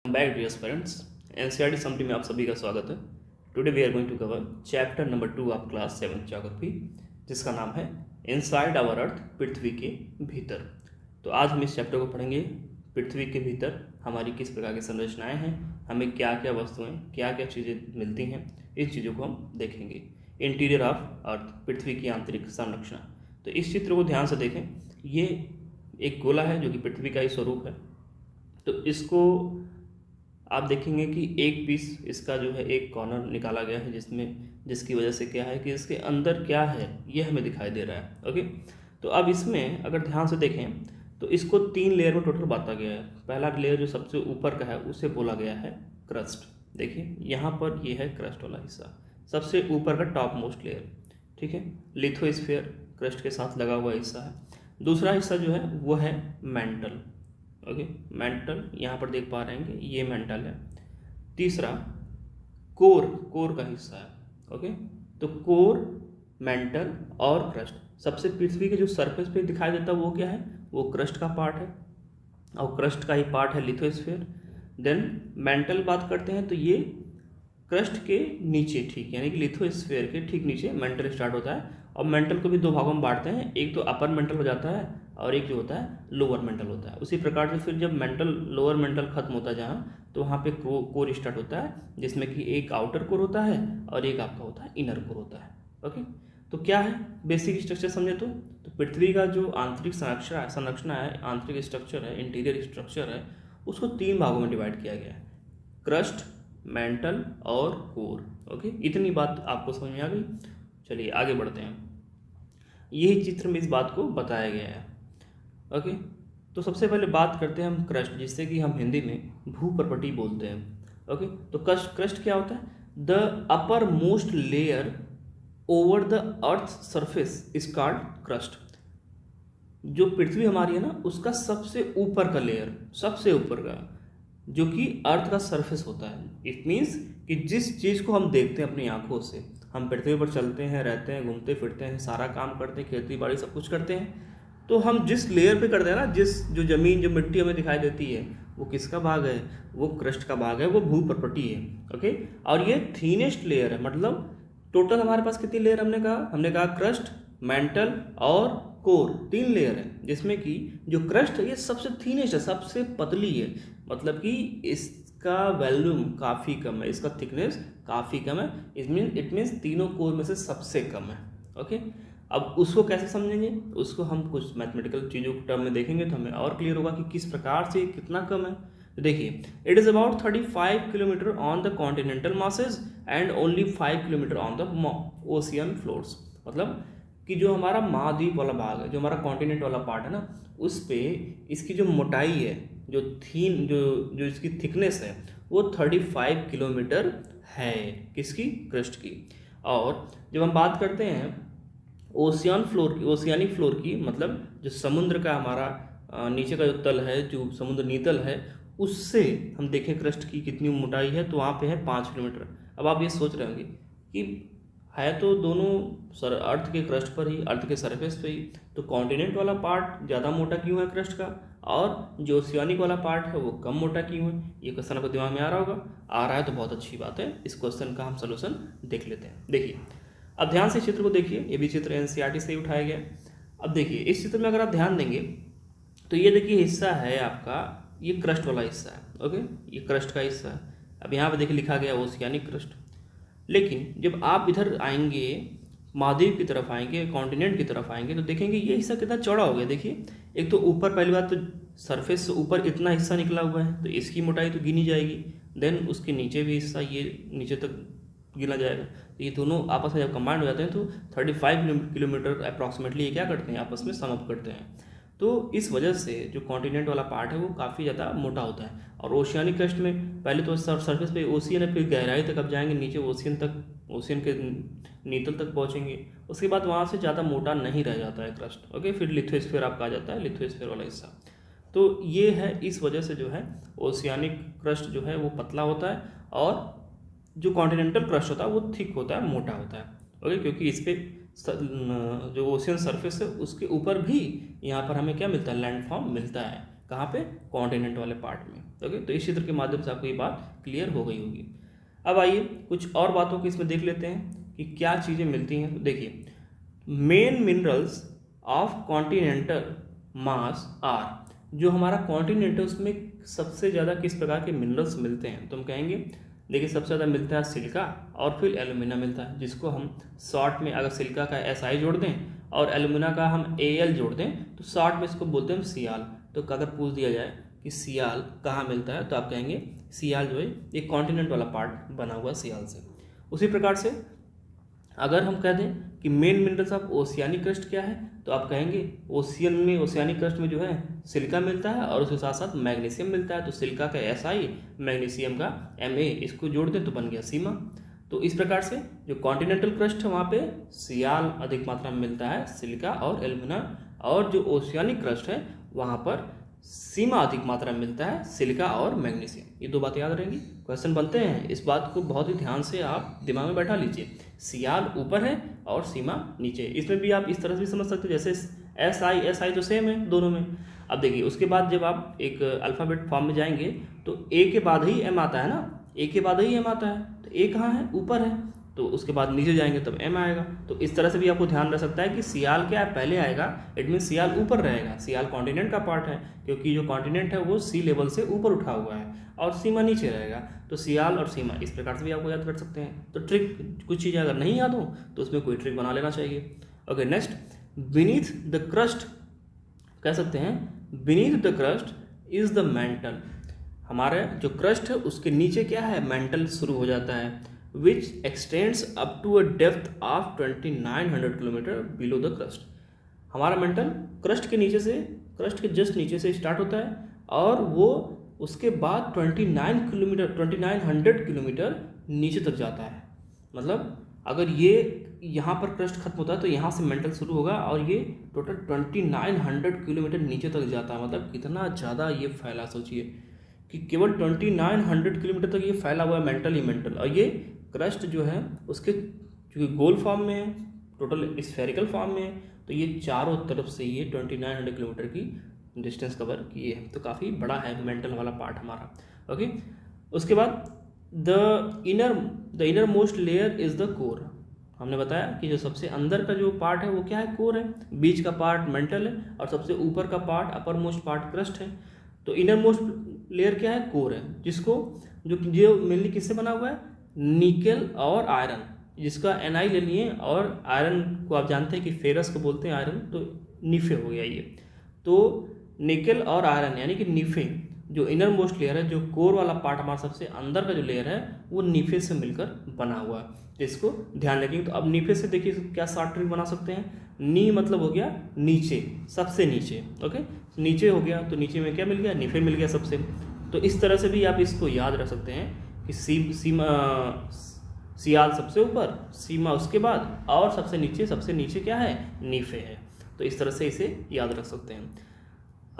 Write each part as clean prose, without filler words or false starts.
Back dear friends, NCERT summary में आप सभी का स्वागत है। Today we are going to cover chapter number 2 of class 7 geography, जिसका नाम है इनसाइड आवर अर्थ, पृथ्वी के भीतर। तो आज हम इस चैप्टर को पढ़ेंगे। पृथ्वी के भीतर हमारी किस प्रकार की संरचनाएं हैं, हमें क्या क्या वस्तुएं, क्या क्या चीज़ें मिलती हैं, इन चीज़ों को हम देखेंगे। इंटीरियर ऑफ अर्थ, पृथ्वी की आंतरिक संरचना। तो इस चित्र को ध्यान से देखें। ये एक गोला है जो कि पृथ्वी का ही स्वरूप है। तो इसको आप देखेंगे कि एक पीस इसका जो है एक कॉर्नर निकाला गया है, जिसकी वजह से क्या है कि इसके अंदर क्या है ये हमें दिखाई दे रहा है। ओके, तो अब इसमें अगर ध्यान से देखें तो इसको 3 लेयर में टोटल बांटा गया है। पहला लेयर जो सबसे ऊपर का है उसे बोला गया है क्रस्ट। देखिए यहाँ पर ये है क्रस्ट वाला हिस्सा, सबसे ऊपर का टॉप मोस्ट लेयर, ठीक है। लिथोस्फीयर क्रस्ट के साथ लगा हुआ हिस्सा है। दूसरा हिस्सा जो है वो है मेंटल। ओके, मेंटल यहाँ पर देख पा रहे हैं कि ये मेंटल है। तीसरा कोर का हिस्सा है। ओके, तो कोर, मेंटल और क्रस्ट। सबसे पृथ्वी के जो सरफेस पे दिखाई देता है वो क्या है, वो क्रस्ट का पार्ट है, और क्रस्ट का ही पार्ट है लिथोस्फीयर। देन मेंटल बात करते हैं तो ये क्रस्ट के नीचे, ठीक, यानी कि लिथोस्फीयर के ठीक नीचे मेंटल स्टार्ट होता है। और मेंटल को भी 2 भागों में बांटते हैं, एक तो अपर मेंटल हो जाता है और एक जो होता है लोअर मेंटल होता है। उसी प्रकार से फिर जब मेंटल लोअर मेंटल खत्म होता है जहाँ, तो वहाँ पे कोर स्टार्ट होता है, जिसमें कि एक आउटर कोर होता है और एक आपका होता है इनर कोर होता है। ओके, तो क्या है बेसिक स्ट्रक्चर समझे तो पृथ्वी का जो आंतरिक संरचना है, आंतरिक स्ट्रक्चर है, इंटीरियर स्ट्रक्चर है, उसको 3 भागों में डिवाइड किया गया है, क्रस्ट, मेंटल और कोर। ओके, इतनी बात आपको समझ में आ गई। चलिए आगे बढ़ते हैं। यही चित्र में इस बात को बताया गया है। ओके, तो सबसे पहले बात करते हैं हम क्रस्ट, जिससे कि हम हिंदी में भूपर्पटी बोलते हैं। ओके, तो क्रस्ट क्या होता है, the upper most layer over the earth surface is called crust. जो पृथ्वी हमारी है ना, उसका सबसे ऊपर का लेयर, सबसे ऊपर का, जो कि अर्थ का सरफेस होता है। इट मीन्स कि जिस चीज़ को हम देखते हैं अपनी आंखों से, हम पृथ्वी पर चलते हैं, रहते हैं, घूमते फिरते हैं, सारा काम करते हैं, खेती बाड़ी सब कुछ करते हैं, तो हम जिस लेयर पे करते हैं ना, जो ज़मीन, जो मिट्टी हमें दिखाई देती है, वो किसका भाग है, वो क्रस्ट का भाग है, वो भूपर्पटी है। ओके, और ये थीनेस्ट लेयर है। मतलब टोटल हमारे पास कितनी लेयर हमने कहा क्रस्ट, मेंटल और कोर, 3 लेयर है, जिसमें कि जो क्रस्ट है ये सबसे थीनेस्ट है, सबसे पतली है। मतलब कि इसका वॉल्यूम काफ़ी कम है, इसका थिकनेस काफ़ी कम है। इट मीन्स तीनों कोर में से सबसे कम है। ओके, अब उसको कैसे समझेंगे, उसको हम कुछ मैथमेटिकल चीज़ों के टर्म में देखेंगे तो हमें और क्लियर होगा कि किस प्रकार से कितना कम है। तो देखिए, it is about 35 kilometre on the continental masses and only 5 kilometre on the ocean floors. मतलब कि जो हमारा महाद्वीप वाला भाग है, जो हमारा कॉन्टिनेंट वाला पार्ट है ना, उस पे इसकी जो मोटाई है, जो इसकी थिकनेस है, वो 35 किलोमीटर है, किसकी, क्रस्ट की। और जब हम बात करते हैं ओशियानिक फ्लोर की, मतलब जो समुद्र का हमारा नीचे का जो तल है, जो समुद्र नीतल है, उससे हम देखें क्रस्ट की कितनी मोटाई है, तो वहाँ पे है 5 किलोमीटर। अब आप ये सोच रहे होंगे कि है तो दोनों अर्थ के क्रस्ट पर ही, अर्थ के सरफेस पे ही, तो कॉन्टिनेंट वाला पार्ट ज़्यादा मोटा क्यों है क्रस्ट का, और जो ओशियानिक वाला पार्ट है वो कम मोटा क्यों है। ये क्वेश्चन आपको दिमाग में आ रहा होगा। आ रहा है तो बहुत अच्छी बात है। इस क्वेश्चन का हम सोल्यूशन देख लेते हैं। देखिए, अब ध्यान से चित्र को देखिए। ये भी चित्र एनसीईआरटी से ही उठाया गया। अब देखिए, इस चित्र में अगर आप ध्यान देंगे तो ये देखिए हिस्सा है आपका, ये क्रस्ट वाला हिस्सा है। ओके, ये क्रस्ट का हिस्सा है। अब यहाँ पे देखिए लिखा गया ओशियानिक क्रस्ट। लेकिन जब आप इधर आएंगे, महाद्वीप की तरफ आएंगे, कॉन्टिनेंट की तरफ आएंगे, तो देखेंगे ये हिस्सा कितना चौड़ा हो गया। देखिए, एक तो ऊपर, पहली बात तो सरफेस से ऊपर इतना हिस्सा निकला हुआ है, तो इसकी मोटाई तो गिनी जाएगी। देन उसके नीचे भी हिस्सा, ये नीचे तक गिना जाएगा। तो ये दोनों आपस में जब कंबाइंड हो जाते हैं तो 35 किलोमीटर अप्रॉक्सीमेटली ये क्या करते हैं, आपस में सम अप करते हैं। तो इस वजह से जो कॉन्टिनेंट वाला पार्ट है वो काफ़ी ज़्यादा मोटा होता है। और ओशियानिक क्रस्ट में पहले तो सरफेस पे ओशियन है, फिर गहराई तक अब जाएंगे नीचे ओशियन तक, ओशियन के नीतल तक पहुंचेंगे। उसके बाद वहाँ से ज़्यादा मोटा नहीं रह जाता है क्रस्ट। ओके, फिर लिथोस्फीयर आपका आ जाता है, लिथोस्फीयर वाला हिस्सा। तो ये है, इस वजह से जो है ओशियानिक क्रस्ट जो है वो पतला होता है, और जो कॉन्टिनेंटल क्रस्ट होता है वो थिक होता है, मोटा होता है। ओके, क्योंकि इस पर जो ओशियन सरफेस है उसके ऊपर भी यहाँ पर हमें क्या मिलता है, लैंडफॉर्म मिलता है। कहाँ पे, कॉन्टिनेंट वाले पार्ट में। ओके, तो इस चित्र के माध्यम से आपको ये बात क्लियर हो गई होगी। अब आइए कुछ और बातों को इसमें देख लेते हैं कि क्या चीज़ें मिलती हैं। तो देखिए, main minerals of continental mass are, जो हमारा कॉन्टिनेंट है उसमें सबसे ज़्यादा किस प्रकार के मिनरल्स मिलते हैं, तो हम कहेंगे देखिए सबसे ज़्यादा मिलता है सिलिका और फिर एलुमिना मिलता है, जिसको हम शॉर्ट में अगर सिलिका का SI जोड़ दें और एलुमिना का हम AL जोड़ दें तो शॉर्ट में इसको बोलते हैं सियाल। तो अगर पूछ दिया जाए कि सियाल कहाँ मिलता है तो आप कहेंगे सियाल जो है एक कॉन्टिनेंट वाला पार्ट बना हुआ सियाल से। उसी प्रकार से अगर हम कह दें कि main minerals of oceanic crust क्या है, तो आप कहेंगे ओशियानिक क्रस्ट में जो है सिलिका मिलता है और उसके साथ साथ मैग्नीशियम मिलता है। तो सिलिका का SI, मैग्नीशियम का Ma, इसको जोड़ दें तो बन गया सीमा। तो इस प्रकार से जो कॉन्टिनेंटल क्रस्ट है वहाँ पे सियाल अधिक मात्रा में मिलता है, सिलिका और एल्यूमिना, और जो ओशियानिक क्रस्ट है वहाँ पर सीमा अधिक मात्रा में मिलता है, सिलिका और मैग्नीशियम। ये दो बातें याद रहेंगी, क्वेश्चन बनते हैं, इस बात को बहुत ही ध्यान से आप दिमाग में बैठा लीजिए। सियाल ऊपर है और सीमा नीचे। इसमें भी आप इस तरह से भी समझ सकते हो, जैसे SI तो सेम है दोनों में। अब देखिए उसके बाद जब आप एक अल्फ़ाबेट फॉर्म में जाएंगे तो A के बाद ही M आता है ना, A के बाद ही M आता है, तो A कहाँ है, ऊपर है, तो उसके बाद नीचे जाएंगे तब M आएगा। तो इस तरह से भी आपको ध्यान रख सकता है कि सियाल क्या है, पहले आएगा, इट मीन सियाल ऊपर रहेगा। सियाल कॉन्टिनेंट का पार्ट है, क्योंकि जो कॉन्टिनेंट है वो सी लेवल से ऊपर उठा हुआ है, और सीमा नीचे रहेगा। तो सियाल और सीमा इस प्रकार से भी आपको याद कर सकते हैं। तो ट्रिक, कुछ चीज़ें अगर नहीं याद हो तो उसमें कोई ट्रिक बना लेना चाहिए। Okay, next, beneath the crust, कह सकते हैं beneath the crust is the mental. हमारा जो क्रस्ट है उसके नीचे क्या है, मेंटल शुरू हो जाता है, which extends up to a depth of 2900 kilometre below the crust. हमारा मेंटल क्रस्ट के नीचे से, क्रस्ट के जस्ट नीचे से स्टार्ट होता है और वो उसके बाद 2900 किलोमीटर नीचे तक जाता है। मतलब अगर ये यहाँ पर क्रस्ट खत्म होता है तो यहाँ से मेंटल शुरू होगा और ये टोटल 2900 किलोमीटर नीचे तक जाता है। मतलब कितना ज़्यादा ये फैला, सोचिए कि केवल 2900 किलोमीटर तक ये फैला हुआ है मेंटल ही मेंटल। और ये क्रस्ट जो है उसके चूँकि गोल फॉर्म में है, टोटल स्फेरिकल फॉर्म में है, तो ये चारों तरफ से ये 2900 किलोमीटर की डिस्टेंस कवर किए हैं। तो काफ़ी बड़ा है मेंटल वाला पार्ट हमारा। ओके, उसके बाद the inner most layer is the core. हमने बताया कि जो सबसे अंदर का जो पार्ट है वो क्या है, कोर है, बीच का पार्ट मेंटल है और सबसे ऊपर का part, upper most part crust है। तो इनर मोस्ट लेयर क्या है, कोर है, जिसको जो मेनली किससे बना हुआ है, निकेल और आयरन, जिसका Ni ले लिए, और आयरन को आप जानते हैं कि फेरस को बोलते हैं आयरन, तो निफे हो गया ये। तो निकेल और आयरन यानी कि निफे, जो इनर मोस्ट लेयर है, जो कोर वाला पार्ट हमारा सबसे अंदर का जो लेयर है वो निफे से मिलकर बना हुआ है, इसको ध्यान रखेंगे। तो अब निफे से देखिए क्या शॉर्ट ट्रिक बना सकते हैं, नी मतलब हो गया नीचे, सबसे नीचे। ओके, नीचे हो गया तो नीचे में क्या मिल गया, निफे मिल गया सबसे। तो इस तरह से भी आप इसको याद रख सकते हैं कि सियाल सबसे ऊपर, सीमा उसके बाद, और सबसे नीचे क्या है, नीफे है। तो इस तरह से इसे याद रख सकते हैं।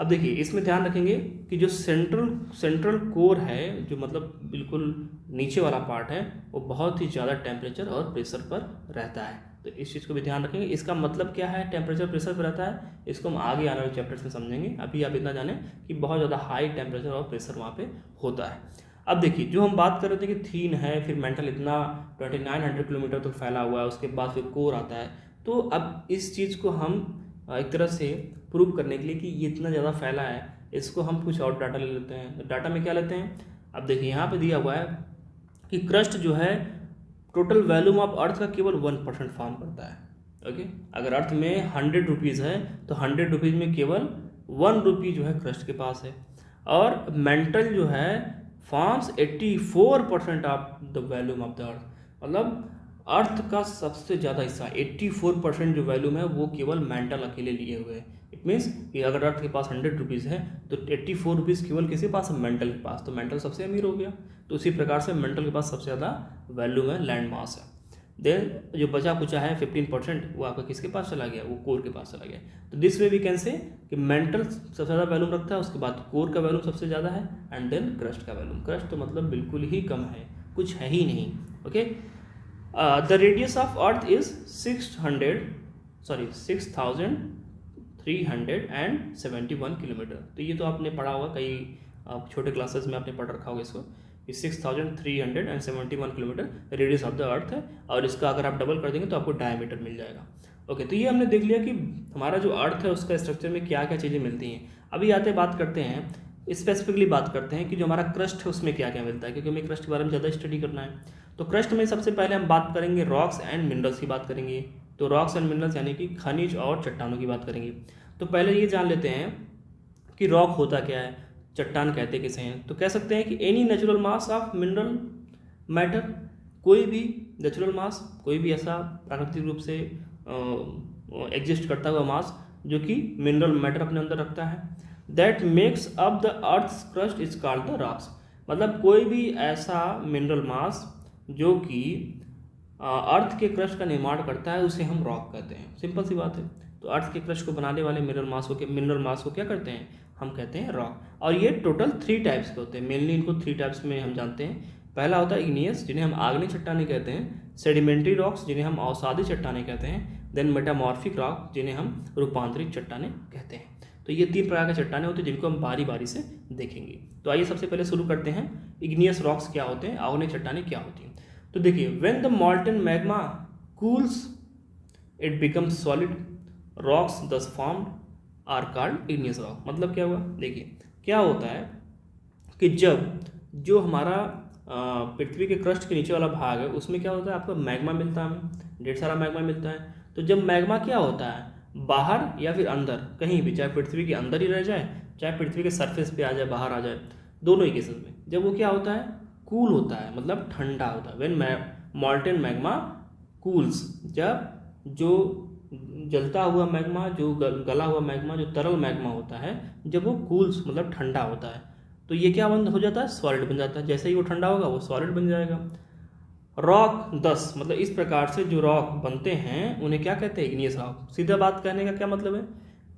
अब देखिए इसमें ध्यान रखेंगे कि जो सेंट्रल कोर है, जो मतलब बिल्कुल नीचे वाला पार्ट है, वो बहुत ही ज़्यादा टेम्परेचर और प्रेशर पर रहता है। तो इस चीज़ को भी ध्यान रखेंगे। इसका मतलब क्या है, टेम्परेचर प्रेशर पर रहता है, इसको हम आगे आने वाले चैप्टर्स में समझेंगे। अभी आप इतना जानें कि बहुत ज़्यादा हाई टेम्परेचर और प्रेशर वहाँ पे होता है। अब देखिए जो हम बात कर रहे थे कि थीन है, फिर मेंटल इतना 2900 किलोमीटर तक फैला हुआ है, उसके बाद फिर कोर आता है। तो अब इस चीज़ को हम एक तरह से प्रूव करने के लिए कि ये इतना ज़्यादा फैला है, इसको हम कुछ और डाटा ले लेते हैं। डाटा में क्या लेते हैं, अब देखिए यहाँ पे दिया हुआ है कि क्रस्ट जो है टोटल वॉल्यूम ऑफ अर्थ का केवल 1% फॉर्म करता है। ओके, अगर अर्थ में 100 रुपीज़ है तो 100 रुपीज़ में केवल 1 रुपी जो है क्रस्ट के पास है। और मेंटल जो है forms 84% of the volume of the earth. मतलब अर्थ का सबसे ज़्यादा हिस्सा 84% जो वॉल्यूम है वो केवल मेंटल अकेले लिए हुए है। इट मीन्स कि अगर अर्थ के पास 100 रुपीज़ है तो 84 रुपीज़ केवल किसके पास, मेंटल के पास। तो मेंटल सबसे अमीर हो गया। तो उसी प्रकार से मेंटल के पास सबसे ज़्यादा वॉल्यूम है, लैंड मास है। देन जो बचा कुचा है 15% वो आपका किसके पास चला गया, वो कोर के पास चला गया। तो this way we can say कि मेंटल सबसे ज़्यादा वॉल्यूम रखता है, उसके बाद कोर का वॉल्यूम सबसे ज़्यादा है, एंड देन क्रस्ट का वॉल्यूम। क्रस्ट तो मतलब बिल्कुल ही कम है, कुछ है ही नहीं। Okay, the radius of earth is 6300 6,371 kilometre. तो ये तो आपने पढ़ा होगा, कई छोटे क्लासेस में आपने पढ़ रखा होगा इसको, कि 6,371 kilometre radius of the earth है, और इसका अगर आप डबल कर देंगे तो आपको डायमीटर मिल जाएगा। ओके, तो ये हमने देख लिया कि हमारा जो अर्थ है उसका स्ट्रक्चर में क्या क्या चीज़ें मिलती हैं। अभी आते बात करते हैं, स्पेसिफिकली बात करते हैं कि जो हमारा क्रस्ट है उसमें क्या क्या मिलता है, क्योंकि हमें क्रस्ट के बारे में ज़्यादा स्टडी करना है। तो क्रस्ट में सबसे पहले हम बात करेंगे रॉक्स एंड मिनरल्स की बात करेंगे। तो रॉक्स एंड मिनरल्स यानी कि खनिज और चट्टानों की बात करेंगे। तो पहले ये जान लेते हैं कि रॉक होता क्या है, चट्टान कहते किसे हैं। तो कह सकते हैं कि any natural mass of mineral matter, कोई भी नेचुरल मास, कोई भी ऐसा प्राकृतिक रूप से एग्जिस्ट करता हुआ मास जो कि मिनरल मैटर अपने अंदर रखता है, that makes up the earth's crust is called the rocks. मतलब कोई भी ऐसा मिनरल मास जो कि अर्थ के क्रस्ट का निर्माण करता है उसे हम रॉक कहते हैं। सिंपल सी बात है। तो अर्थ के क्रस्ट को बनाने वाले मिनरल मास को क्या करते हैं, हम कहते हैं रॉक। और ये टोटल 3 टाइप्स के होते हैं। मेनली इनको 3 टाइप्स में हम जानते हैं। पहला होता है इग्नियस, जिन्हें हम आग्नेय चट्टानें कहते हैं, सेडिमेंट्री रॉक्स जिन्हें हम अवसादी चट्टानें कहते हैं, देन मेटामॉर्फिक रॉक जिन्हें हम रूपांतरित चट्टानें कहते हैं। तो ये 3 प्रकार के चट्टानें होती हैं जिनको हम बारी बारी से देखेंगे। तो आइए सबसे पहले शुरू करते हैं, इग्नियस रॉक्स क्या होते हैं, आग्नेय चट्टानें क्या होती हैं। तो देखिए, when the molten magma cools it becomes solid, rocks thus formed are called igneous rock. मतलब क्या हुआ, देखिए क्या होता है कि जब जो हमारा पृथ्वी के क्रस्ट के नीचे वाला भाग है उसमें क्या होता है, आपको मैग्मा मिलता है, हमें ढेर सारा मैग्मा मिलता है। तो जब मैग्मा क्या होता है, बाहर या फिर अंदर कहीं भी, चाहे पृथ्वी के अंदर ही रह जाए चाहे पृथ्वी के सरफेस पे आ जाए, बाहर आ जाए, दोनों ही केसेस में जब वो क्या होता है, कूल होता है, मतलब ठंडा होता है। व्हेन मॉल्टन मैग्मा कूल्स, जब जो जलता हुआ मैग्मा, जो गला हुआ मैग्मा, जो तरल मैग्मा होता है, जब वो कूल्स मतलब ठंडा होता है, तो ये क्या बन हो जाता है, सॉलिड बन जाता है। जैसे ही वो ठंडा होगा वो सॉलिड बन जाएगा। रॉक 10, मतलब इस प्रकार से जो रॉक बनते हैं उन्हें क्या कहते हैं, इग्नियस रॉक। सीधा बात कहने का क्या मतलब है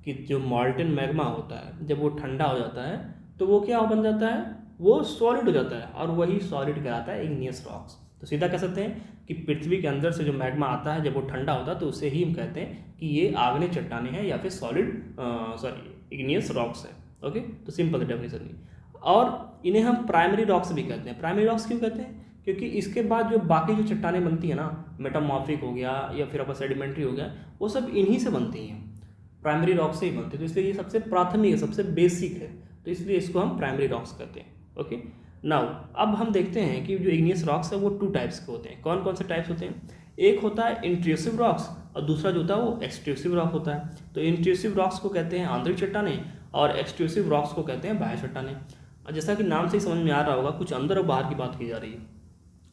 कि जो मॉल्टन मैग्मा होता है जब वो ठंडा हो जाता है तो वो क्या बन जाता है, वो सॉलिड हो जाता है, और वही सॉलिड कहलाता है इग्नियस रॉक्स। तो सीधा कह सकते हैं कि पृथ्वी के अंदर से जो मैग्मा आता है जब वो ठंडा होता है तो उसे ही हम कहते हैं कि ये आग्नेय चट्टानें हैं या फिर इग्नियस रॉक्स है। ओके, तो सिंपल डेफिनेशन नहीं। और इन्हें हम प्राइमरी रॉक्स भी कहते हैं। प्राइमरी रॉक्स क्यों कहते हैं, क्योंकि इसके बाद जो बाकी जो चट्टानें बनती है ना, मेटामॉर्फिक हो गया या फिर आपका सेडिमेंट्री हो गया, वो सब इन्हीं से बनती हैं, प्राइमरी रॉक्स से ही बनती है। तो इसलिए ये सबसे प्राथमिक है, सबसे बेसिक है, तो इसलिए इसको हम प्राइमरी रॉक्स कहते हैं। ओके, नाउ अब हम देखते हैं कि जो इग्नियस रॉक्स है वो 2 टाइप्स के होते हैं। कौन कौन से टाइप्स होते हैं, एक होता है इंट्रूसिव रॉक्स और दूसरा जो होता है वो एक्सट्रूसिव रॉक होता है। तो इंट्रूसिव रॉक्स को कहते हैं आंतरिक चट्टानें और एक्सट्रूसिव रॉक्स को कहते हैं बाह्य चट्टानें। और जैसा कि नाम से ही समझ में आ रहा होगा, कुछ अंदर और बाहर की बात की जा रही है।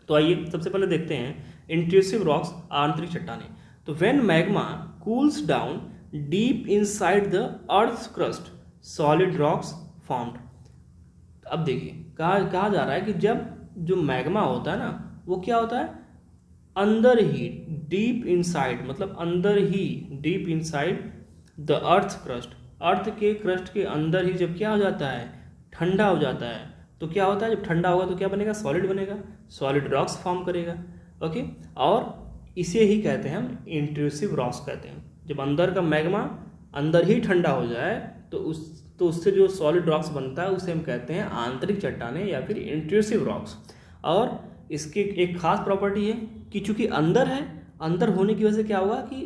तो आइए सबसे पहले देखते हैं इंट्रूसिव रॉक्स, आंतरिक चट्टानें। तो when magma cools down deep inside the earth's crust, solid rocks formed. अब देखिए कहा जा रहा है कि जब जो मैग्मा होता है ना वो क्या होता है, अंदर ही डीप इनसाइड, मतलब अंदर ही deep inside the earth crust, earth के क्रस्ट के अंदर ही जब क्या हो जाता है, ठंडा हो जाता है, तो क्या होता है, जब ठंडा होगा तो क्या बनेगा, सॉलिड बनेगा, सॉलिड रॉक्स फॉर्म करेगा। ओके, और इसे ही कहते हैं हम इंट्रूसिव रॉक्स कहते हैं। जब अंदर का मैग्मा अंदर ही ठंडा हो जाए तो उससे जो सॉलिड रॉक्स बनता है उसे हम कहते हैं आंतरिक चट्टानें या फिर इंट्रूसिव रॉक्स। और इसकी एक खास प्रॉपर्टी है कि चूंकि अंदर है, अंदर होने की वजह से क्या होगा कि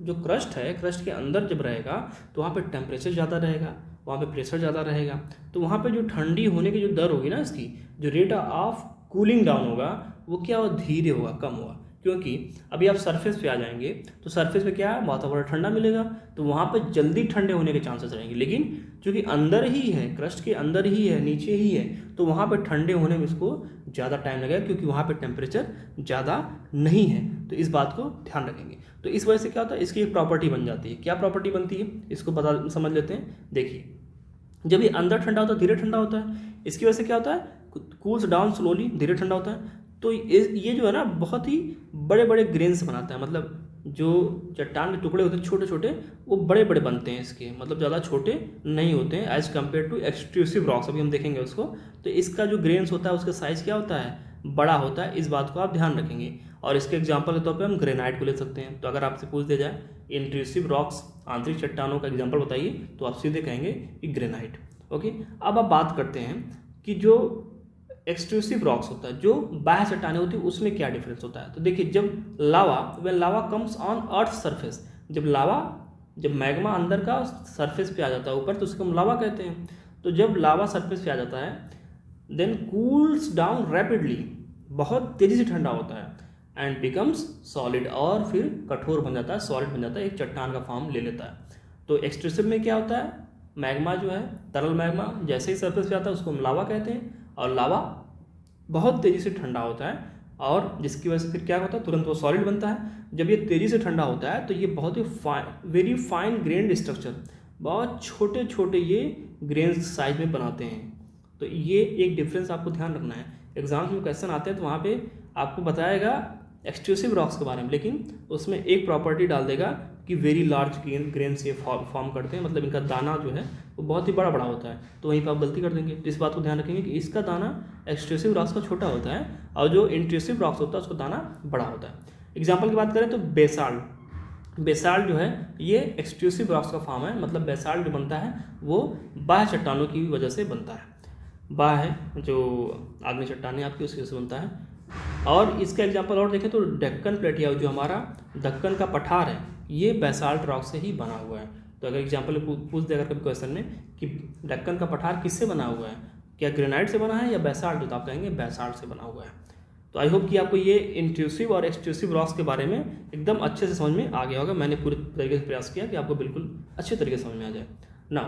जो क्रस्ट है, क्रस्ट के अंदर जब रहेगा तो वहाँ पे टेम्परेचर ज़्यादा रहेगा, वहाँ पे प्रेशर ज़्यादा रहेगा, तो वहाँ पे जो ठंडी होने की जो दर होगी ना, इसकी जो रेट ऑफ कूलिंग डाउन होगा वो क्या होगा, धीरे होगा, कम होगा। क्योंकि अभी आप सरफेस पे आ जाएंगे तो सरफेस पे क्या है, वातावरण ठंडा मिलेगा, तो वहाँ पे जल्दी ठंडे होने के चांसेस रहेंगे। लेकिन चूँकि अंदर ही है, क्रस्ट के अंदर ही है, नीचे ही है, तो वहाँ पे ठंडे होने में इसको ज़्यादा टाइम लगेगा, क्योंकि वहाँ पे टेम्परेचर ज़्यादा नहीं है। तो इस बात को ध्यान रखेंगे। तो इस वजह से क्या होता है, इसकी एक प्रॉपर्टी बन जाती है। क्या प्रॉपर्टी बनती है, इसको समझ लेते हैं। देखिए, जब ये अंदर ठंडा होता है, धीरे ठंडा होता है, इसकी वजह से क्या होता है, कूल्स डाउन स्लोली, धीरे ठंडा होता है। तो ये जो है ना बहुत ही बड़े बड़े ग्रेन्स बनाता है, मतलब जो चट्टान के टुकड़े होते हैं छोटे छोटे, वो बड़े बड़े बनते हैं इसके, मतलब ज़्यादा छोटे नहीं होते हैं as compare to extrusive rocks. अभी हम देखेंगे उसको। तो इसका जो ग्रेन्स होता है उसका साइज़ क्या होता है, बड़ा होता है, इस बात को आप ध्यान रखेंगे। और इसके एग्जांपल के तौर पे हम ग्रेनाइट को ले सकते हैं। तो अगर आपसे पूछ दिया जाए इंट्रूसिव रॉक्स, आंतरिक चट्टानों का एग्जांपल बताइए, तो आप सीधे कहेंगे कि ग्रेनाइट। ओके, अब आप बात करते हैं कि जो एक्सट्रूसिव रॉक्स होता है, जो बाह्य चट्टानें होती है, उसमें क्या डिफरेंस होता है। तो देखिए, जब लावा कम्स ऑन अर्थ सरफेस, जब मैग्मा अंदर का सरफेस पे आ जाता है ऊपर, तो उसको हम लावा कहते हैं। तो जब लावा सरफेस पे आ जाता है, देन कूल्स डाउन रैपिडली, बहुत तेजी से ठंडा होता है, एंड बिकम्स सॉलिड, और फिर कठोर बन जाता है, सॉलिड बन जाता है, एक चट्टान का फॉर्म ले लेता है। तो एक्सट्रूसिव में क्या होता है, मैग्मा जो है, तरल मैग्मा जैसे ही सरफेस पे आता है उसको हम लावा कहते हैं, और लावा बहुत तेज़ी से ठंडा होता है, और जिसकी वजह से फिर क्या होता है, तुरंत वो सॉलिड बनता है। जब ये तेज़ी से ठंडा होता है तो ये बहुत ही वेरी फाइन ग्रेन्ड स्ट्रक्चर, बहुत छोटे छोटे ये ग्रेन साइज में बनाते हैं। तो ये एक डिफरेंस आपको ध्यान रखना है। एग्जाम्स में क्वेश्चन आते हैं तो वहाँ पे आपको बताएगा एक्सट्रूसिव रॉक्स के बारे में, लेकिन उसमें एक प्रॉपर्टी डाल देगा कि वेरी लार्ज ग्रेन से फॉर्म करते हैं, मतलब इनका दाना जो है वो बहुत ही बड़ा बड़ा होता है। तो वहीं पर आप गलती कर देंगे। तो इस बात को ध्यान रखेंगे कि इसका दाना एक्सट्रूसिव रॉक्स का छोटा होता है, और जो इंट्रूसिव रॉक्स होता है उसका दाना बड़ा होता है। एग्जाम्पल की बात करें तो बेसाल्ट जो है ये एक्सट्रूसिव रॉक्स का फॉर्म है, मतलब बेसाल्ट जो बनता है वो बाह्य चट्टानों की वजह से बनता है। बाह्य जो आग्नेय चट्टानें आपकी उसकी वजह से बनता है। और इसका एग्जांपल और देखें तो डेक्कन प्लेटिया, जो हमारा दक्कन का पठार है, ये बेसाल्ट रॉक से ही बना हुआ है। तो अगर एग्जांपल पूछ देगा कभी क्वेश्चन में कि डेक्कन का पठार किससे बना हुआ है, क्या ग्रेनाइट से बना है या बेसाल्ट, तो आप कहेंगे बेसाल्ट से बना हुआ है। तो आई होप कि आपको ये इंट्रूसिव और एक्सट्रूसिव रॉक्स के बारे में एकदम अच्छे से समझ में आ गया होगा। मैंने पूरे तरीके से प्रयास किया कि आपको बिल्कुल अच्छे तरीके से समझ में आ जाए ना।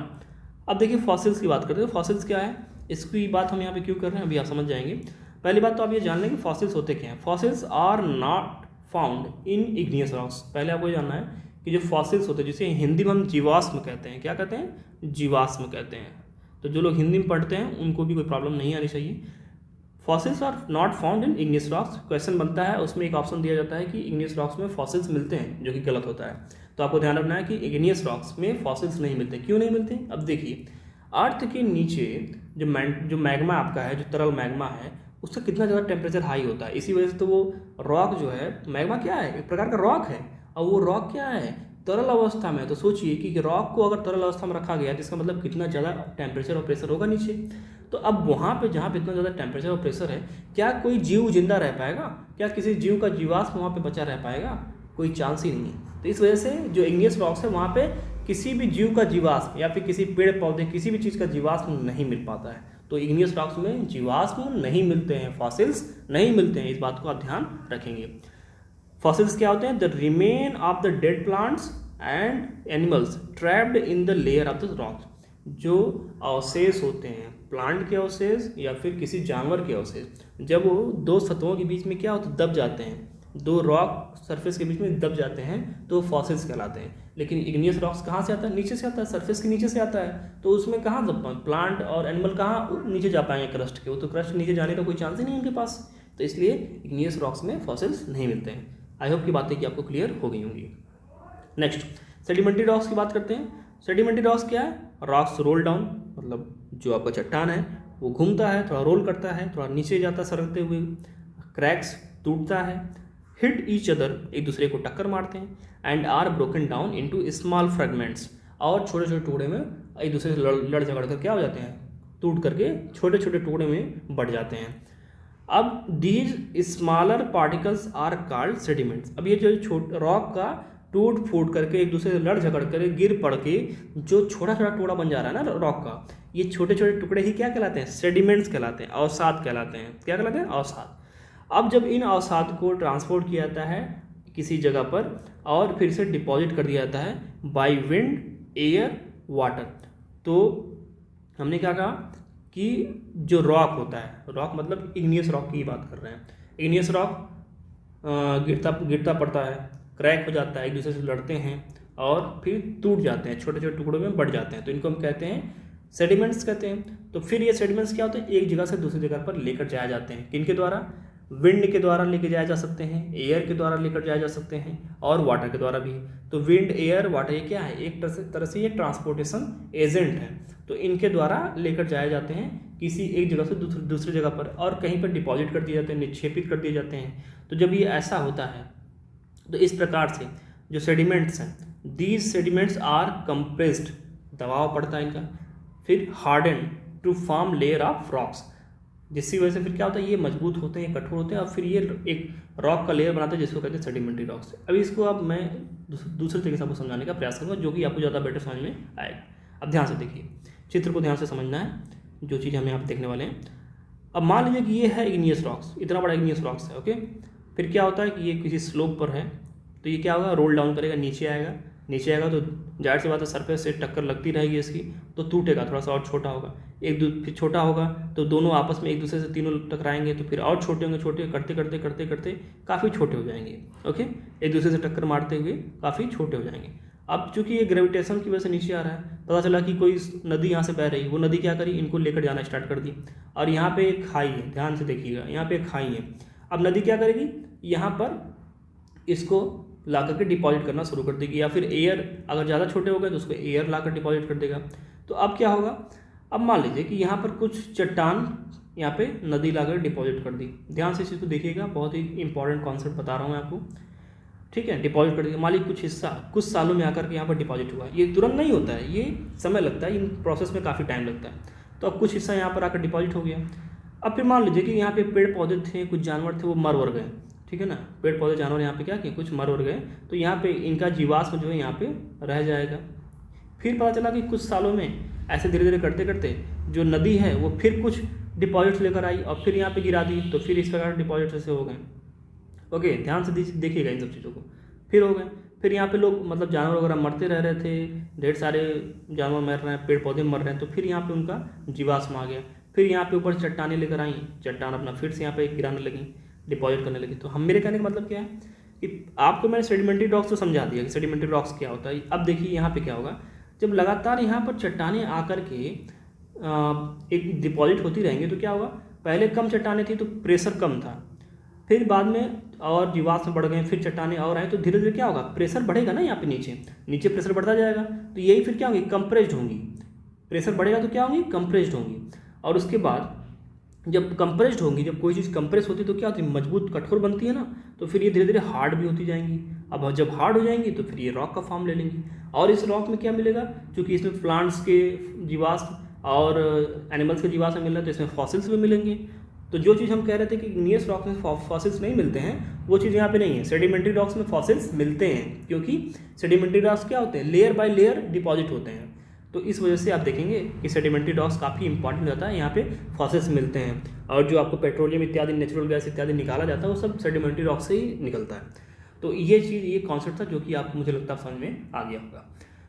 अब देखिए फॉसिल्स की बात करते हैं। फॉसिल्स क्या है, इसकी बात हम यहाँ पे क्यों कर रहे हैं, अभी आप समझ जाएंगे। पहली बात तो आप ये जान लें कि फॉसिल्स होते क्या हैं। Fossils are not found in igneous rocks. पहले आपको जानना है कि जो फॉसिल्स होते हैं, जिसे हिंदी में हम जीवाश्म कहते हैं, क्या कहते हैं, जीवाश्म कहते हैं। तो जो लोग हिंदी में पढ़ते हैं उनको भी कोई प्रॉब्लम नहीं आनी चाहिए। Fossils are not found in igneous rocks. Question बनता है उसमें एक ऑप्शन दिया जाता है कि इग्नियस रॉक्स में फॉसिल्स मिलते हैं, जो कि गलत होता है। तो आपको ध्यान रखना है कि इग्नियस रॉक्स में फॉसिल्स नहीं मिलते। क्यों नहीं मिलते, अब देखिए, अर्थ के नीचे जो मैग्मा आपका है, जो तरल मैग्मा है, उसका कितना ज़्यादा टेम्परेचर हाई होता है। इसी वजह से तो वो रॉक जो है, मैग्मा क्या है, एक प्रकार का रॉक है, और वो रॉक क्या है, तरल अवस्था में। तो सोचिए कि रॉक को अगर तरल अवस्था में रखा गया तो इसका मतलब कितना ज़्यादा टेम्परेचर और प्रेशर होगा नीचे। तो अब वहाँ पे जहाँ पे इतना ज़्यादा टेम्परेचर और प्रेशर है, क्या कोई जीव जिंदा रह पाएगा, क्या किसी जीव का जीवाश्म वहाँ पे बचा रह पाएगा, कोई चांस ही नहीं है। तो इस वजह से जो इग्नियस रॉक्स है वहाँ पे किसी भी जीव का जीवाश्म या फिर किसी पेड़ पौधे किसी भी चीज़ का जीवाश्म नहीं मिल पाता है। तो इग्नियस रॉक्स में जीवाश्म नहीं मिलते हैं, फॉसिल्स नहीं मिलते हैं, इस बात को आप ध्यान रखेंगे। फॉसिल्स क्या होते हैं, the remain of the dead plants and animals trapped in the layer of the rocks. जो अवशेष होते हैं, प्लांट के अवशेष या फिर किसी जानवर के अवशेष, जब वो दो सतहों के बीच में क्या होता है, दब जाते हैं, दो रॉक सरफेस के बीच में दब जाते हैं, तो फॉसिल्स कहलाते हैं। लेकिन इग्नियस रॉक्स कहाँ से आता है, नीचे से आता है, सरफेस के नीचे से आता है। तो उसमें कहाँ दब पाए, प्लांट और एनिमल कहाँ नीचे जा पाएंगे क्रस्ट के, वो तो क्रस्ट नीचे जाने का कोई चांस ही नहीं उनके पास। तो इसलिए इग्नियस रॉक्स में फॉसिल्स नहीं मिलते हैं। आई होप की बातें कि आपको क्लियर हो गई होंगी। नेक्स्ट सेडिमेंट्री रॉक्स की बात करते हैं। सेडिमेंट्री रॉक्स क्या है, रॉक्स रोल डाउन, मतलब जो आपका चट्टान है वो घूमता है, थोड़ा रोल करता है, थोड़ा नीचे जाता है सरकते हुए, क्रैक्स टूटता है, हिट ईच अदर, एक दूसरे को टक्कर मारते हैं, and are broken down into small fragments, और छोटे छोटे टुकड़े में एक दूसरे से लड़ झगड़ कर क्या हो जाते हैं, टूट करके छोटे छोटे टुकड़े में बढ़ जाते हैं। अब these smaller particles are called sediments. अब ये जो रॉक का टूट फूट करके एक दूसरे से लड़ झगड़ कर गिर पड़ के जो छोटा छोटा टुकड़ा बन जा रहा है ना रॉक का, ये छोटे छोटे टुकड़े ही क्या कहलाते हैं, सेडिमेंट्स कहलाते हैं, अवसाद कहलाते हैं। क्या कहलाते हैं, अवसाद। अब जब इन अवसाद को ट्रांसपोर्ट किया जाता है किसी जगह पर और फिर से डिपॉजिट कर दिया जाता है बाय विंड, एयर, वाटर, तो हमने क्या कहा कि जो रॉक होता है, रॉक मतलब इग्नियस रॉक की बात कर रहे हैं, इग्नियस रॉक गिरता पड़ता है, क्रैक हो जाता है, एक दूसरे से लड़ते हैं और फिर टूट जाते हैं, छोटे छोटे टुकड़ों में बढ़ जाते हैं, तो इनको हम कहते हैं सेडिमेंट्स कहते हैं। तो फिर ये सेडिमेंट्स क्या होते हैं, एक जगह से दूसरी जगह पर लेकर जाए जाते हैं, किनके द्वारा, विंड के द्वारा लेके जाए जा सकते हैं, एयर के द्वारा लेकर जाए जा सकते हैं, और वाटर के द्वारा भी। तो विंड, एयर, वाटर ये क्या है, एक तरह से ये ट्रांसपोर्टेशन एजेंट है, तो इनके द्वारा लेकर जाए जाते हैं किसी एक जगह से दूसरी जगह पर और कहीं पर डिपॉजिट कर दिए जाते हैं, निक्षेपित कर दिए जाते हैं। तो जब ये ऐसा होता है तो इस प्रकार से जो सेडिमेंट्स हैं, दीज सेडिमेंट्स आर कंप्रेस्ड, दबाव पड़ता है इनका, फिर harden to form layer of rocks, जिसकी वजह से फिर क्या होता है, ये मजबूत होते हैं, कठोर होते हैं और फिर ये एक रॉक का लेयर बनाते हैं जिसको कहते हैं सेडिमेंट्री रॉक्स। अभी इसको अब मैं दूसरे तरीके से आपको समझाने का प्रयास करूँगा जो कि आपको ज़्यादा बेटर समझ में आएगा। अब ध्यान से देखिए, चित्र को ध्यान से समझना है, जो चीज़ हम यहाँ पे देखने वाले हैं। अब मान लीजिए कि ये है इग्नियस रॉक्स, इतना बड़ा इग्नियस रॉक्स है, ओके। फिर क्या होता है कि ये किसी स्लोप पर है, तो ये क्या होगा, रोल डाउन करेगा, नीचे आएगा तो जाहिर सी बात है सरफेस से टक्कर लगती रहेगी इसकी, तो टूटेगा, थोड़ा सा और छोटा होगा, फिर छोटा होगा तो दोनों आपस में एक दूसरे से तीनों टकराएंगे, तो फिर और छोटे होंगे, छोटे करते करते करते करते काफ़ी छोटे हो जाएंगे, ओके। एक दूसरे से टक्कर मारते हुए काफ़ी छोटे हो जाएंगे। अब चूंकि ये ग्रेविटेशन की वजह से नीचे आ रहा है, पता चला कि कोई नदी यहाँ से बह रही है, वो नदी क्या करी, इनको लेकर जाना स्टार्ट कर दी, और यहाँ पे एक खाई है, ध्यान से देखिएगा, यहाँ पे एक खाई है। अब नदी क्या करेगी, यहाँ पर इसको ला करके डिपॉजिट करना शुरू कर देगी, या फिर एयर, अगर ज़्यादा छोटे हो गए तो उसको एयर ला कर डिपॉजिट कर देगा। तो अब क्या होगा, अब मान लीजिए कि यहाँ पर कुछ चट्टान यहाँ पे नदी ला कर डिपॉजिट कर दी, ध्यान से इस चीज़ को देखिएगा, बहुत ही इंपॉर्टेंट कॉन्सेप्ट बता रहा हूँ मैं आपको, ठीक है। डिपॉजिट कर दिया, मान लीजिए कुछ हिस्सा कुछ सालों में आकर के यहाँ पर डिपॉजिट हुआ, ये तुरंत नहीं होता है, ये समय लगता है, इन प्रोसेस में काफ़ी टाइम लगता है। तो अब कुछ हिस्सा यहाँ पर आकर डिपॉजिट हो गया। अब फिर मान लीजिए कि यहाँ पे पेड़ पौधे थे, कुछ जानवर थे, वो मर वर गए, ठीक है ना, पेड़ पौधे जानवर यहाँ पे क्या किए, कुछ मर वर गए, तो यहाँ पे इनका जीवाश्म जो है यहाँ पे रह जाएगा। फिर पता चला कि कुछ सालों में ऐसे धीरे धीरे करते करते जो नदी है वो फिर कुछ डिपॉजिट्स लेकर आई और फिर यहाँ पे गिरा दी, तो फिर इस प्रकार डिपॉजिट ऐसे हो गए, ओके। ध्यान से देखिएगा इन सब चीज़ों को, फिर हो गए, फिर यहाँ पे लोग मतलब जानवर वगैरह मरते रह रहे थे, ढेर सारे जानवर मर रहे हैं, पेड़ पौधे मर रहे हैं, तो फिर यहाँ पे उनका जीवाश्म आ गया। फिर यहाँ पे ऊपर चट्टानें लेकर आई, चट्टान अपना फिर से यहाँ पे गिराने लगी, डिपॉजिट करने लगी। तो हम मेरे कहने का मतलब क्या है कि आपको मैंने सेडिमेंट्री रॉक्स तो समझा दिया कि सेडिमेंट्री रॉक्स क्या होता है। अब देखिए यहाँ पे क्या होगा, जब लगातार यहाँ पर चट्टानें आकर के एक डिपॉजिट होती रहेंगी तो क्या होगा, पहले कम चट्टानें थी तो प्रेशर कम था, फिर बाद में और जीवाश्म बढ़ गए, फिर चट्टानें और आए, तो धीरे धीरे क्या होगा, प्रेशर बढ़ेगा ना, यहाँ पे नीचे प्रेशर बढ़ता जाएगा, तो यही फिर क्या होगी, कंप्रेस्ड होंगी, प्रेशर बढ़ेगा तो क्या होंगी, कंप्रेस्ड होंगी। और उसके बाद जब कंप्रेस्ड होंगी, जब कोई चीज़ कंप्रेस होती है तो क्या होती है, मजबूत कठोर बनती है ना, तो फिर ये धीरे धीरे हार्ड भी होती जाएंगी। अब जब हार्ड हो जाएंगी तो फिर ये रॉक का फॉर्म ले लेंगी, और इस रॉक में क्या मिलेगा, क्योंकि इसमें प्लांट्स के जीवाश्म और एनिमल्स के जीवाश्म मिल रहे हैं तो इसमें फॉसिल्स भी मिलेंगे। तो जो चीज़ हम कह रहे थे कि इग्नियस रॉक्स में फॉसिल्स नहीं मिलते हैं, वो चीज़ यहाँ पे नहीं है, सेडिमेंट्री रॉक्स में फॉसिल्स मिलते हैं, क्योंकि सेडिमेंट्री रॉक्स क्या होते हैं, लेयर बाय लेयर डिपॉजिट होते हैं। तो इस वजह से आप देखेंगे कि सेडिमेंट्री रॉक्स काफ़ी इंपॉर्टेंट रहता है, यहाँ पे फॉसिल्स मिलते हैं, और जो आपको पेट्रोलियम इत्यादि, नेचुरल गैस इत्यादि निकाला जाता है वो सब सेडिमेंट्री रॉक से ही निकलता है। तो ये चीज़, ये कॉन्सेप्ट था जो कि आपको मुझे लगता है समझ में आ गया होगा।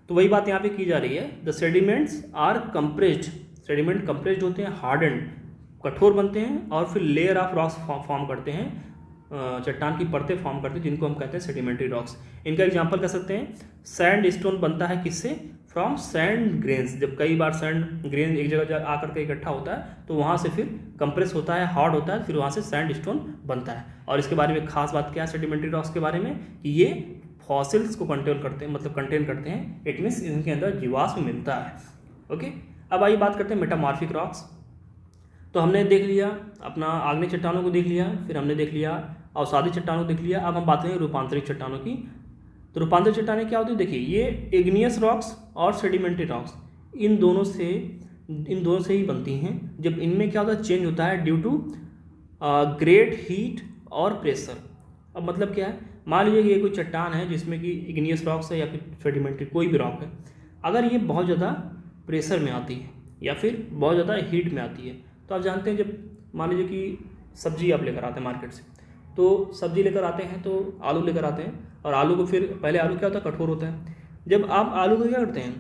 तो वही बात यहाँ पे की जा रही है, the sediments are compressed, sediment compressed होते हैं, हार्डन कठोर बनते हैं, और फिर लेयर ऑफ रॉक्स फॉर्म करते हैं, चट्टान की परतें फॉर्म करते हैं, जिनको हम कहते हैं सेडिमेंट्री रॉक्स। इनका एग्जांपल कह सकते हैं, सैंड स्टोन बनता है किससे, फ्रॉम सैंड ग्रेन्स। जब कई बार सैंड ग्रेन एक जगह आकर के इकट्ठा होता है तो वहाँ से फिर कंप्रेस होता है, हार्ड होता है, फिर वहाँ से सैंड स्टोन बनता है। और इसके बारे में खास बात क्या है सेडिमेंट्री रॉक्स के बारे में, कि ये फॉसिल्स को कंटेन करते हैं, मतलब कंटेन करते हैं, इट मीन्स इनके अंदर जीवाश्म मिलता है, ओके। अब आइए बात करते हैं मेटामॉर्फिक रॉक्स। तो हमने देख लिया अपना आग्नेय चट्टानों को देख लिया, फिर हमने देख लिया अवसादी चट्टानों को देख लिया, अब हम बात करेंगे रूपांतरित चट्टानों की। तो रूपांतरित चट्टानें क्या होती है, देखिए ये इग्नियस रॉक्स और सेडिमेंट्री रॉक्स इन दोनों से ही बनती हैं। जब इनमें क्या होता है, चेंज होता है ड्यू टू ग्रेट हीट और प्रेशर। अब मतलब क्या है, मान लीजिए कि ये कोई चट्टान है जिसमें कि इग्नियस रॉक्स है या फिर सेडिमेंट्री कोई भी रॉक है, अगर ये बहुत ज़्यादा प्रेशर में आती है या फिर बहुत ज़्यादा हीट में आती है, तो आप जानते हैं जब मान लीजिए कि सब्जी आप लेकर आते हैं मार्केट से, तो सब्जी लेकर आते हैं तो आलू लेकर आते हैं, और आलू को फिर पहले आलू क्या होता है, कठोर होता है। जब आप आलू को क्या करते हैं,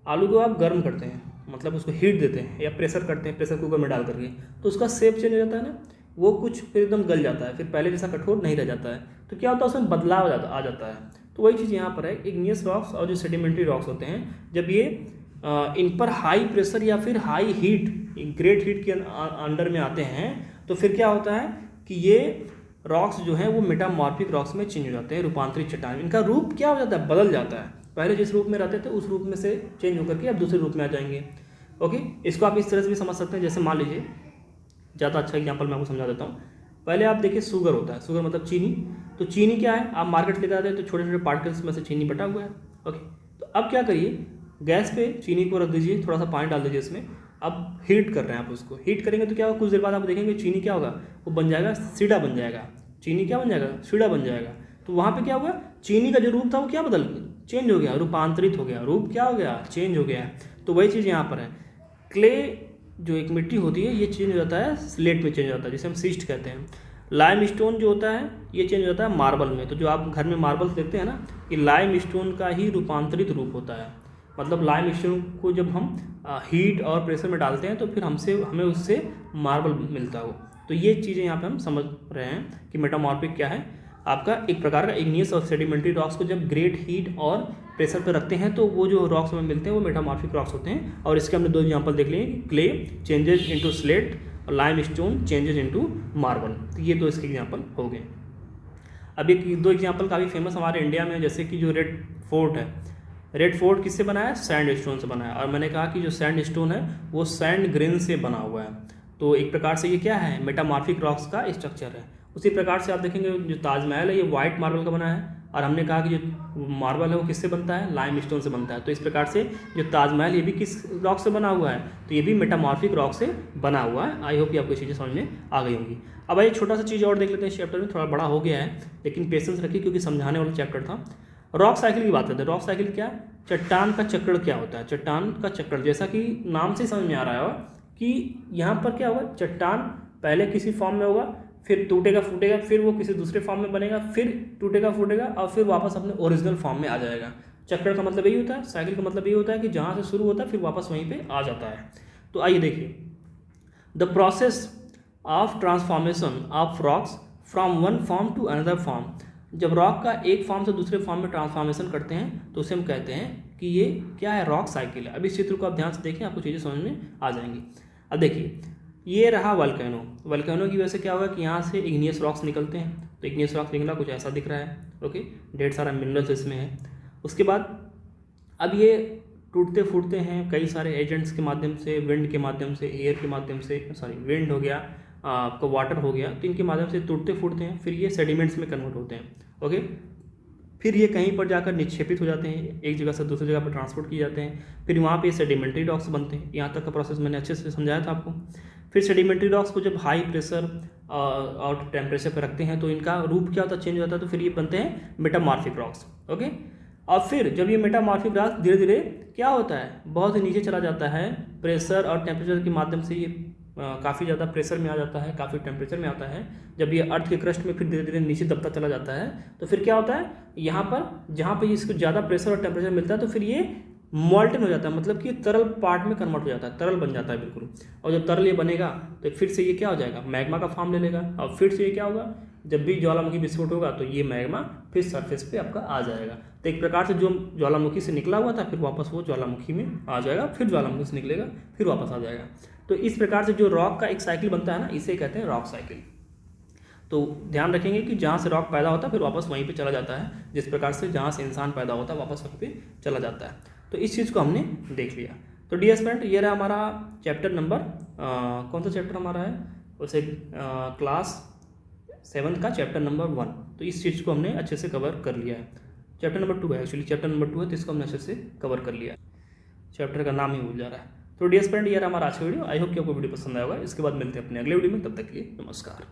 आलू को आप गर्म करते हैं, मतलब उसको हीट देते हैं या प्रेशर करते हैं, प्रेशर कुकर में डाल करके, तो उसका शेप चेंज हो जाता है ना, वो कुछ फिर एकदम गल जाता है, फिर पहले जैसा कठोर नहीं रह जाता है। तो क्या होता है, उसमें बदलाव आ जाता है। तो वही चीज़ यहाँ पर है, इग्नियस रॉक्स और जो सेडिमेंट्री रॉक्स होते हैं, जब ये इन पर हाई प्रेशर या फिर हाई हीट, ग्रेट हीट के अंडर में आते हैं, तो फिर क्या होता है कि ये रॉक्स जो हैं वो मेटामॉर्फिक रॉक्स में चेंज हो जाते हैं, रूपांतरित चट्टान। इनका रूप क्या हो जाता है, बदल जाता है, पहले जिस रूप में रहते थे उस रूप में से चेंज होकर के अब दूसरे रूप में आ जाएंगे। ओके, इसको आप इस तरह से भी समझ सकते हैं, जैसे मान लीजिए ज़्यादा अच्छा एग्जांपल मैं आपको समझा देता हूँ। पहले आप देखिए शुगर होता है, शुगर मतलब चीनी। तो चीनी क्या है, आप मार्केट लेकर आते हैं तो छोटे छोटे पार्टिकल्स में से चीनी बटा हुआ है। ओके, तो अब क्या करिए, गैस पे चीनी को रख दीजिए, थोड़ा सा पानी डाल दीजिए इसमें। अब हीट कर रहे हैं आप उसको, हीट करेंगे तो क्या होगा, कुछ देर बाद आप देखेंगे चीनी क्या होगा, वो बन जाएगा सीढ़ा बन जाएगा। चीनी क्या बन जाएगा, सीढ़ा बन जाएगा। तो वहाँ पे क्या हुआ, चीनी का जो रूप था वो क्या बदल चेंज हो गया, रूपांतरित हो गया, रूप क्या हो गया, चेंज हो गया। तो वही चीज़ यहाँ पर है। क्ले जो एक मिट्टी होती है ये चेंज हो जाता है, स्लेट में चेंज हो जाता है, जिसे हम सिस्ट कहते हैं। लाइम स्टोन जो होता है ये चेंज हो जाता है मार्बल में। तो जो आप घर में मार्बल्स देखते हैं ना, ये लाइम स्टोन का ही रूपांतरित रूप होता है। मतलब लाइम स्टोन को जब हम हीट और प्रेशर में डालते हैं तो फिर हमें उससे मार्बल मिलता हो। तो ये चीज़ें यहाँ पे हम समझ रहे हैं कि मेटामॉर्फिक क्या है। आपका एक प्रकार का इग्नियस और सेडिमेंट्री रॉक्स को जब ग्रेट हीट और प्रेशर पर रखते हैं तो वो जो रॉक्स हमें मिलते हैं वो मेटामॉर्फिक रॉक्स होते हैं। और इसके हमने दो एग्जांपल देख लिए, क्ले चेंजेस इनटू स्लेट और lime stone changes into marble. तो ये दो इसके एग्जांपल हो गए। अब एक दो एग्जांपल काफ़ी फेमस हमारे इंडिया में, जैसे कि जो रेड फोर्ट है, रेड फोर्ट किससे बना है, सैंड स्टोन से बना है। और मैंने कहा कि जो सैंड स्टोन है वो सैंड ग्रेन से बना हुआ है। तो एक प्रकार से ये क्या है, मेटामॉर्फिक रॉक्स का स्ट्रक्चर है। उसी प्रकार से आप देखेंगे जो ताजमहल है ये वाइट मार्बल का बना है, और हमने कहा कि जो मार्बल है वो किससे बनता है, लाइम स्टोन से बनता है। तो इस प्रकार से जो ताजमहल ये भी किस रॉक से बना हुआ है, तो ये भी मेटामॉर्फिक रॉक से बना हुआ है। आई होप कि आपको चीज़ें समझ में आ गई होंगी। अब ये छोटा सा चीज़ और देख लेते हैं, इस चैप्टर में थोड़ा बड़ा हो गया है लेकिन पेशेंस रखिए क्योंकि समझाने वाला चैप्टर था। रॉक साइकिल की बात करते हैं। रॉक साइकिल क्या, चट्टान का चक्र क्या होता है। चट्टान का चक्र जैसा कि नाम से समझ में आ रहा है कि यहाँ पर क्या होगा, चट्टान पहले किसी फॉर्म में होगा, फिर टूटेगा फूटेगा, फिर वो किसी दूसरे फॉर्म में बनेगा, फिर टूटेगा फूटेगा और फिर वापस अपने ओरिजिनल फॉर्म में आ जाएगा। चक्र का मतलब यही होता है, साइकिल का मतलब यही होता है कि जहाँ से शुरू होता है फिर वापस वहीं पे आ जाता है। तो आइए देखिए, the process of transformation of rocks from one form to another form. जब रॉक का एक फॉर्म से दूसरे फॉर्म में ट्रांसफॉर्मेशन करते हैं तो उसे हम कहते हैं कि ये क्या है, रॉक साइकिल है। अब इस चित्र को आप ध्यान से देखें, आपको चीज़ें समझ में आ जाएंगी। अब देखिए, ये रहा वल्केनो। वल्केनो की वजह से क्या होगा कि यहाँ से इग्नियस रॉक्स निकलते हैं। तो इग्नियस रॉक्स निकला कुछ ऐसा दिख रहा है। ओके, ढेर सारा मिनरल्स इसमें है। उसके बाद अब ये टूटते फूटते हैं कई सारे एजेंट्स के माध्यम से, विंड के माध्यम से, एयर के माध्यम से, विंड हो गया, आपका वाटर हो गया, तो इनके माध्यम से टूटते फूटते हैं, फिर ये सेडिमेंट्स में कन्वर्ट होते हैं। ओके, फिर ये कहीं पर जाकर निक्षेपित हो जाते हैं, एक जगह से दूसरी जगह पर ट्रांसपोर्ट किए जाते हैं, फिर वहाँ पे सेडिमेंट्री रॉक्स बनते हैं। यहाँ तक का प्रोसेस मैंने अच्छे से समझाया था आपको। फिर सेडिमेंट्री रॉक्स को जब हाई प्रेशर और टेम्परेचर पर रखते हैं तो इनका रूप क्या होता है, चेंज हो जाता है, तो फिर ये बनते हैं मेटामॉर्फिक रॉक्स। ओके, और फिर जब ये मेटामॉर्फिक रॉक्स धीरे धीरे क्या होता है, बहुत ही नीचे चला जाता है, प्रेशर और टेम्परेचर के माध्यम से ये काफ़ी ज़्यादा प्रेशर में आ जाता है, काफ़ी टेम्परेचर में आता है। जब ये अर्थ के क्रस्ट में फिर धीरे धीरे नीचे दबता चला जाता है तो फिर क्या होता है, यहाँ पर जहाँ पे इसको ज़्यादा प्रेशर और टेम्परेचर मिलता है तो फिर ये मॉल्टन हो जाता है, मतलब कि तरल पार्ट में कन्वर्ट हो जाता है, तरल बन जाता है बिल्कुल। और जब तरल ये बनेगा तो फिर से ये क्या हो जाएगा, मैग्मा का फॉर्म ले लेगा। और फिर से ये क्या होगा, जब भी ज्वालामुखी विस्फोट होगा तो ये मैग्मा फिर सरफेस पे आपका आ जाएगा। तो एक प्रकार से जो ज्वालामुखी से निकला हुआ था फिर वापस वो ज्वालामुखी में आ जाएगा, फिर ज्वालामुखी से निकलेगा फिर वापस आ जाएगा। तो इस प्रकार से जो रॉक का एक साइकिल बनता है ना, इसे कहते हैं रॉक साइकिल। तो ध्यान रखेंगे कि जहाँ से रॉक पैदा होता है फिर वापस वहीं पे चला जाता है, जिस प्रकार से जहाँ से इंसान पैदा होता है वापस वहीं पे चला जाता है। तो इस चीज़ को हमने देख लिया। तो डियर स्टूडेंट, ये रहा हमारा चैप्टर नंबर कौन सा चैप्टर हमारा है, उसे क्लास 7 का चैप्टर नंबर 1। तो इस चीज़ को हमने अच्छे से कवर कर लिया है। चैप्टर नंबर 2 है, एक्चुअली चैप्टर नंबर 2 है, तो इसको हमने अच्छे से कवर कर लिया है। चैप्टर का नाम ही भूल जा रहा है। तो डियर स्टूडेंट, ये रहा हमारा आज का वीडियो। आई होप कि आपको वीडियो पसंद आएगा। इसके बाद मिलते हैं अपने अगले वीडियो में, तब तक के लिए नमस्कार।